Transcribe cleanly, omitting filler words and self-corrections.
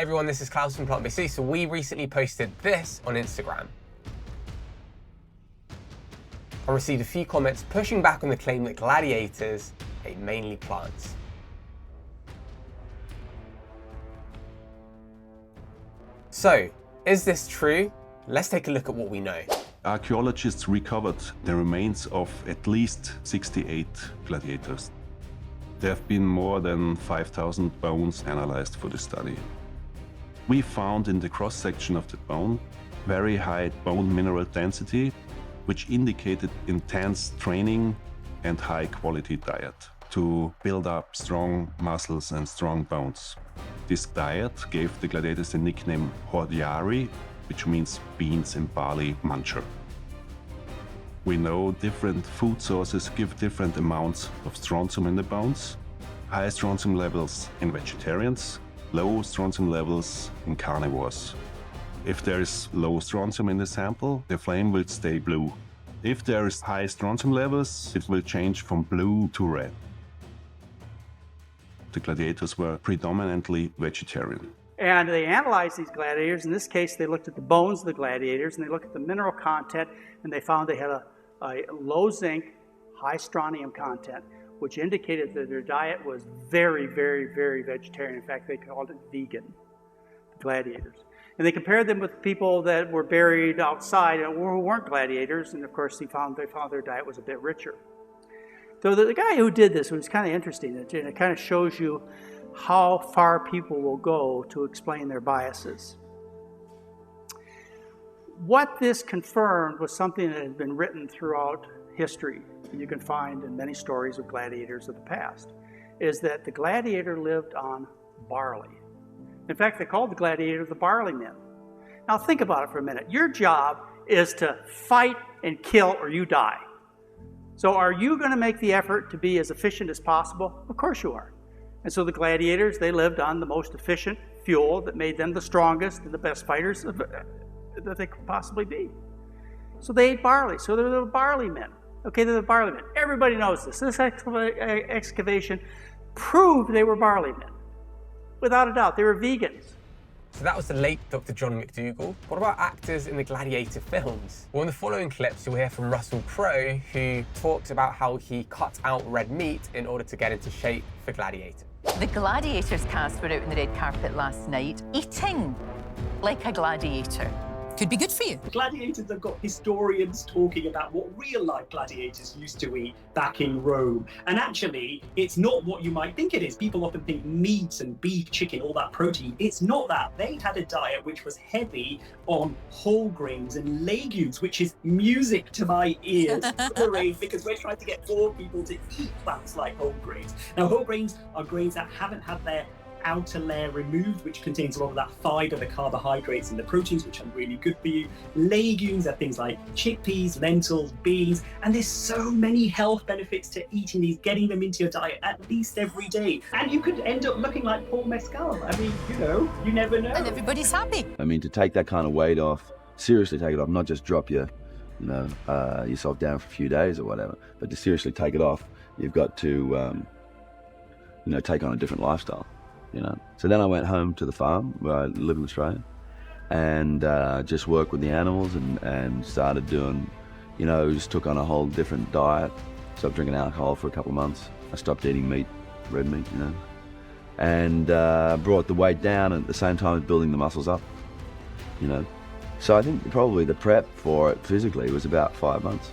Hey everyone, this is Klaus from Plant BC. So we recently posted this on Instagram and received a few comments pushing back on the claim that gladiators ate mainly plants. So, is this true? Let's take a look at what we know. Archaeologists recovered the remains of at least 68 gladiators. There have been more than 5,000 bones analyzed for the study. We found in the cross-section of the bone very high bone mineral density, which indicated intense training and high-quality diet to build up strong muscles and strong bones. This diet gave the gladiators the nickname hordearii, which means beans and barley muncher. We know different food sources give different amounts of strontium in the bones. High strontium levels in vegetarians, low strontium levels in carnivores. If there is low strontium in the sample, the flame will stay blue. If there is high strontium levels, it will change from blue to red. The gladiators were predominantly vegetarian. And they analyzed these gladiators. In this case, they looked at the bones of the gladiators and they looked at the mineral content, and they found they had a low zinc, high strontium content, which indicated that their diet was very, very, very vegetarian. In fact, they called it vegan, the gladiators. And they compared them with people that were buried outside and who weren't gladiators, and of course they found their diet was a bit richer. So the guy who did this was kind of interesting, and it kind of shows you how far people will go to explain their biases. What this confirmed was something that had been written throughout history, and you can find in many stories of gladiators of the past, is that the gladiator lived on barley. In fact, they called the gladiator the barley men. Now think about it for a minute. Your job is to fight and kill or you die. So are you going to make the effort to be as efficient as possible? Of course you are. And so the gladiators, they lived on the most efficient fuel that made them the strongest and the best fighters that they could possibly be. So they ate barley. So they're the barley men. Okay, they're the barley men. Everybody knows this. This excavation proved they were barley men. Without a doubt, they were vegans. So that was the late Dr. John McDougall. What about actors in the Gladiator films? Well, in the following clips, you'll hear from Russell Crowe, who talks about how he cut out red meat in order to get into shape for Gladiator. The Gladiators cast were out on the red carpet last night, eating like a gladiator. Could be good for you. Gladiators have got historians talking about what real-life gladiators used to eat back in Rome. And actually, it's not what you might think it is. People often think meat and beef, chicken, all that protein. It's not that. They'd had a diet which was heavy on whole grains and legumes, which is music to my ears, because we're trying to get more people to eat plants like whole grains. Now, whole grains are grains that haven't had their outer layer removed, which contains a lot of that fiber, the carbohydrates and the proteins, which are really good for you. Legumes are things like chickpeas, lentils, beans, and there's so many health benefits to eating these, getting them into your diet at least every day. And you could end up looking like Paul Mescal. I mean, you never know. And everybody's happy. I mean, to take that kind of weight off, seriously take it off, not just drop yourself down for a few days or whatever, but to seriously take it off, you've got to, take on a different lifestyle. So then I went home to the farm where I live in Australia and just worked with the animals and started doing, just took on a whole different diet. Stopped drinking alcohol for a couple of months. I stopped eating meat, red meat, and brought the weight down and at the same time as building the muscles up, So I think probably the prep for it physically was about 5 months,